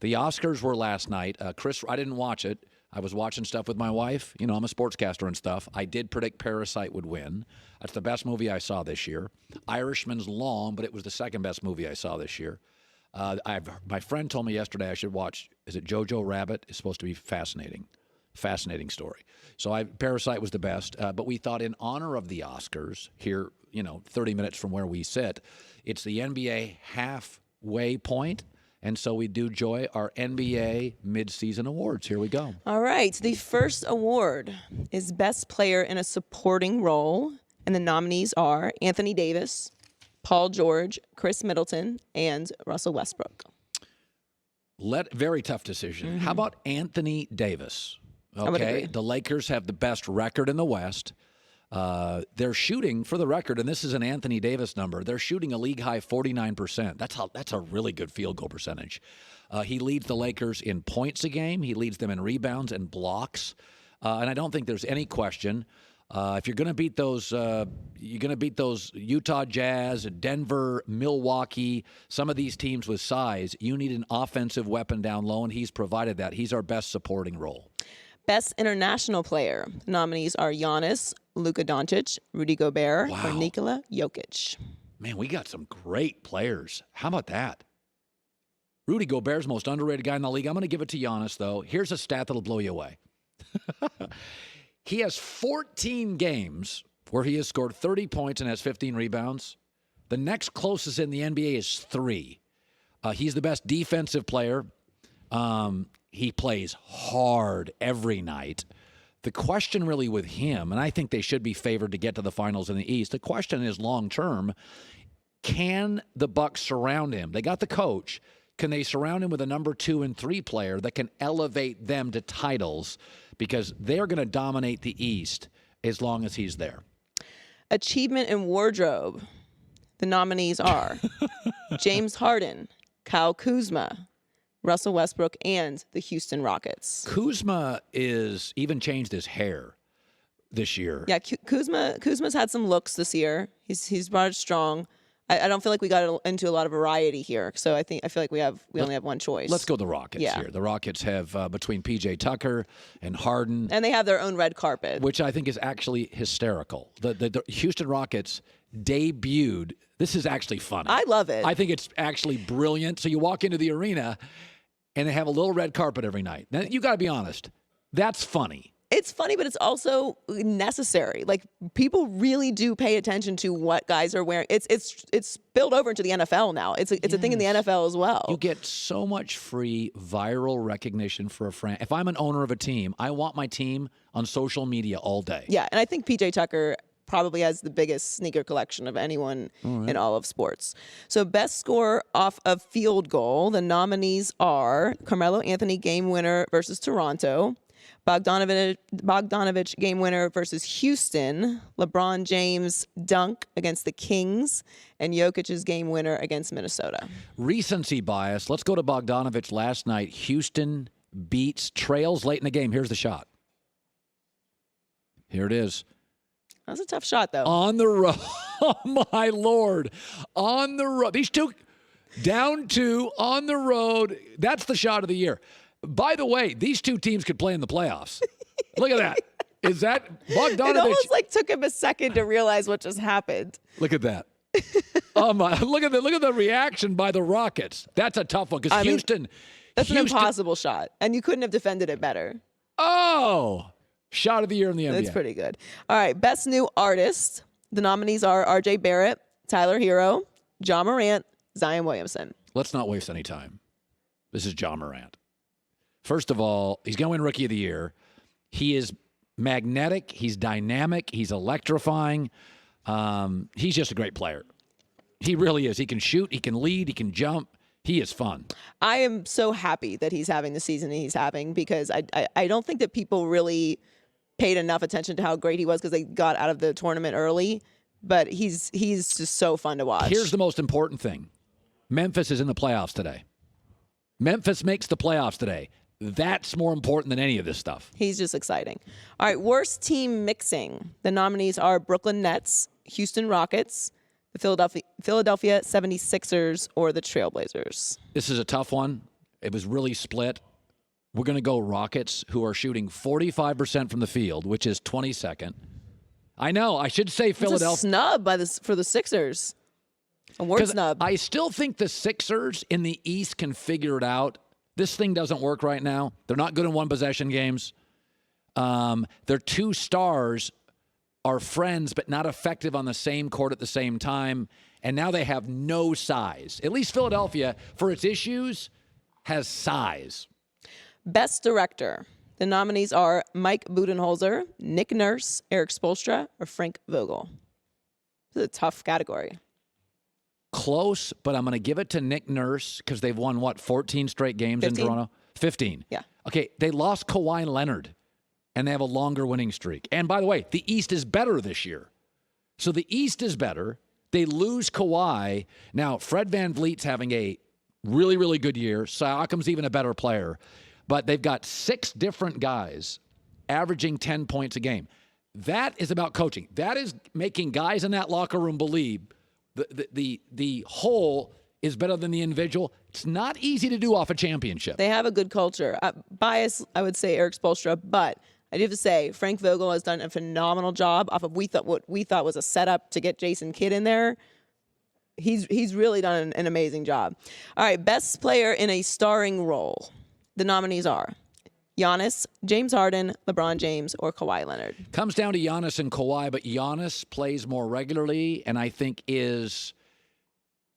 The Oscars were last night. Chris, I didn't watch it. I was watching stuff with my wife. You know, I'm a sportscaster and stuff. I did predict Parasite would win. That's the best movie I saw this year. Irishman's long, but it was the second best movie I saw this year. My friend told me yesterday I should watch, is it Jojo Rabbit? It's supposed to be fascinating. Fascinating story. So Parasite was the best. But we thought in honor of the Oscars, here, 30 minutes from where we sit, it's the NBA halfway point. And so we do, Joy, our NBA midseason awards. Here we go. All right. The first award is Best Player in a Supporting Role. And the nominees are Anthony Davis, Paul George, Chris Middleton, and Russell Westbrook. Very tough decision. How about Anthony Davis? I would agree. The Lakers have the best record in the West. They're shooting, for the record, and this is an Anthony Davis number, they're shooting a league-high 49%. That's a really good field goal percentage. He leads the Lakers in points a game. He leads them in rebounds and blocks. And I don't think there's any question. If you're going to beat those, Utah Jazz, Denver, Milwaukee, some of these teams with size, you need an offensive weapon down low, and he's provided that. He's our best supporting role. Best international player. The nominees are Giannis, Luka Doncic, Rudy Gobert, or Nikola Jokic. Man, we got some great players. How about that? Rudy Gobert's the most underrated guy in the league. I'm going to give it to Giannis, though. Here's a stat that'll blow you away. He has 14 games where he has scored 30 points and has 15 rebounds. The next closest in the NBA is 3. He's the best defensive player. He plays hard every night. The question really with him, and I think they should be favored to get to the finals in the East, the question is long-term, can the Bucks surround him? They got the coach. Can they surround him with a number 2 and 3 player that can elevate them to titles? Because they're going to dominate the East as long as he's there. Achievement in wardrobe. The nominees are James Harden, Kyle Kuzma, Russell Westbrook, and the Houston Rockets. Kuzma is even changed his hair this year. Yeah, Kuzma's had some looks this year. He's brought it strong. I don't feel like we got into a lot of variety here, so I feel like we only have one choice. Let's go the Rockets here. The Rockets have between P.J. Tucker and Harden, and they have their own red carpet, which I think is actually hysterical. The Houston Rockets debuted. This is actually funny. I love it. I think it's actually brilliant. So you walk into the arena, and they have a little red carpet every night. Now you got to be honest. That's funny. It's funny, but it's also necessary. Like, people really do pay attention to what guys are wearing. It's spilled over into the NFL now. It's a thing in the NFL as well. You get so much free viral recognition for a friend. If I'm an owner of a team, I want my team on social media all day. Yeah, and I think P.J. Tucker probably has the biggest sneaker collection of anyone in all of sports. So best score off of field goal, the nominees are Carmelo Anthony game winner versus Toronto, Bogdanovich game winner versus Houston, LeBron James dunk against the Kings, and Jokic's game winner against Minnesota. Recency bias. Let's go to Bogdanovich last night. Houston trails late in the game. Here's the shot. Here it is. That was a tough shot, though. On the road. Oh, my Lord. On the road. These two, down 2, on the road. That's the shot of the year. By the way, these two teams could play in the playoffs. Look at that. Is that Bogdanovich? It almost took him a second to realize what just happened. Look at that. Oh my! Look at the reaction by the Rockets. That's a tough one because Houston. That's an impossible shot, and you couldn't have defended it better. Oh, shot of the year in the NBA. That's pretty good. All right, best new artist. The nominees are R.J. Barrett, Tyler Hero, Ja Morant, Zion Williamson. Let's not waste any time. This is Ja Morant. First of all, he's going to win Rookie of the Year. He is magnetic. He's dynamic. He's electrifying. He's just a great player. He really is. He can shoot. He can lead. He can jump. He is fun. I am so happy that he's having the season he's having because I don't think that people really paid enough attention to how great he was because they got out of the tournament early. But he's just so fun to watch. Here's the most important thing. Memphis is in the playoffs today. Memphis makes the playoffs today. That's more important than any of this stuff. He's just exciting. All right, worst team mixing. The nominees are Brooklyn Nets, Houston Rockets, the Philadelphia 76ers, or the Trailblazers. This is a tough one. It was really split. We're going to go Rockets, who are shooting 45% from the field, which is 22nd. I know. I should say Philadelphia. It's a snub for the Sixers. A word snub. I still think the Sixers in the East can figure it out. This thing doesn't work right now. They're not good in one-possession games. Their two stars are friends, but not effective on the same court at the same time. And now they have no size. At least Philadelphia, for its issues, has size. Best Director. The nominees are Mike Budenholzer, Nick Nurse, Eric Spoelstra, or Frank Vogel. This is a tough category. Close, but I'm going to give it to Nick Nurse because they've won, 14 straight games 15? in Toronto? 15. Yeah. Okay, they lost Kawhi Leonard, and they have a longer winning streak. And by the way, the East is better this year. So the East is better. They lose Kawhi. Now, Fred VanVleet's having a really, really good year. Siakam's even a better player. But they've got 6 different guys averaging 10 points a game. That is about coaching. That is making guys in that locker room believe the whole is better than the individual. It's not easy to do off a championship. They have a good culture. Bias, I would say Eric Spoelstra, but I do have to say Frank Vogel has done a phenomenal job off of what we thought was a setup to get Jason Kidd in there. He's really done an amazing job. All right, best player in a starring role. The nominees are Giannis, James Harden, LeBron James, or Kawhi Leonard. Comes down to Giannis and Kawhi, but Giannis plays more regularly and I think is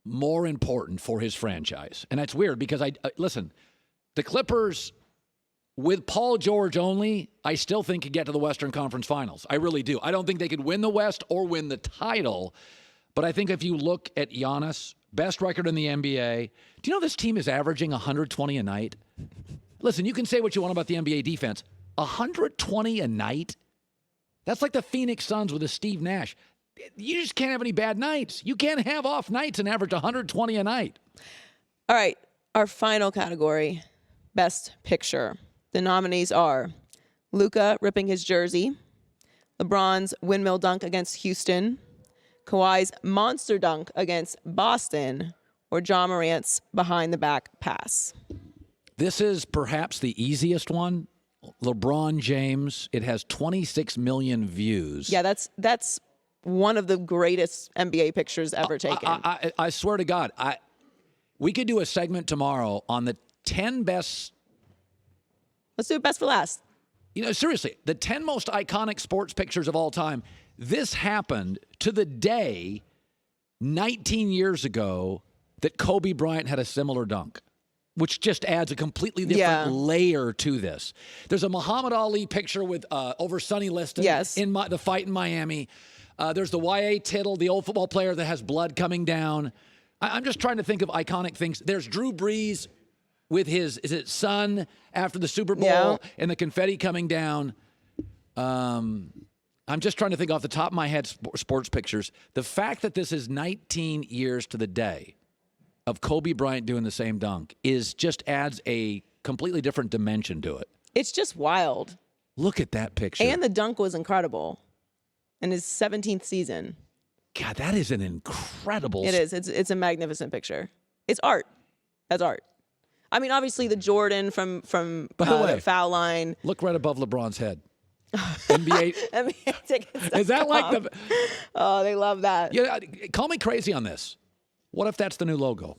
more important for his franchise. And that's weird because listen, the Clippers with Paul George only, I still think could get to the Western Conference Finals. I really do. I don't think they could win the West or win the title, but I think if you look at Giannis, best record in the NBA. Do you know this team is averaging 120 a night? Listen, you can say what you want about the NBA defense. 120 a night? That's like the Phoenix Suns with a Steve Nash. You just can't have any bad nights. You can't have off nights and average 120 a night. All right, our final category, Best Picture. The nominees are Luka ripping his jersey, LeBron's windmill dunk against Houston, Kawhi's monster dunk against Boston, or John Morant's behind-the-back pass. This is perhaps the easiest one. LeBron James. It has 26 million views. Yeah, that's one of the greatest NBA pictures ever taken. I swear to God, we could do a segment tomorrow on the 10 best. Let's do it best for last. You know, seriously, the 10 most iconic sports pictures of all time. This happened to the day 19 years ago that Kobe Bryant had a similar dunk, which just adds a completely different layer to this. There's a Muhammad Ali picture with over Sonny Liston in the fight in Miami. There's the Y.A. Tittle, the old football player that has blood coming down. I'm just trying to think of iconic things. There's Drew Brees with his son after the Super Bowl and the confetti coming down. I'm just trying to think off the top of my head sports pictures. The fact that this is 19 years to the day of Kobe Bryant doing the same dunk just adds a completely different dimension to it. It's just wild. Look at that picture. And the dunk was incredible in his 17th season. God, that is an incredible... It is. It's a magnificent picture. It's art. That's art. I mean, obviously the Jordan from By the way, the foul line. Look right above LeBron's head. NBA tickets. Is that like the... Oh, they love that. Yeah, call me crazy on this. What if that's the new logo?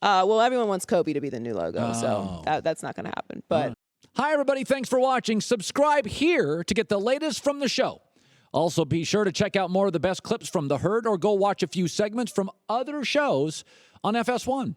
Well, everyone wants Kobe to be the new logo, so that's not going to happen. But Hi, everybody. Thanks for watching. Subscribe here to get the latest from the show. Also, be sure to check out more of the best clips from The Herd or go watch a few segments from other shows on FS1.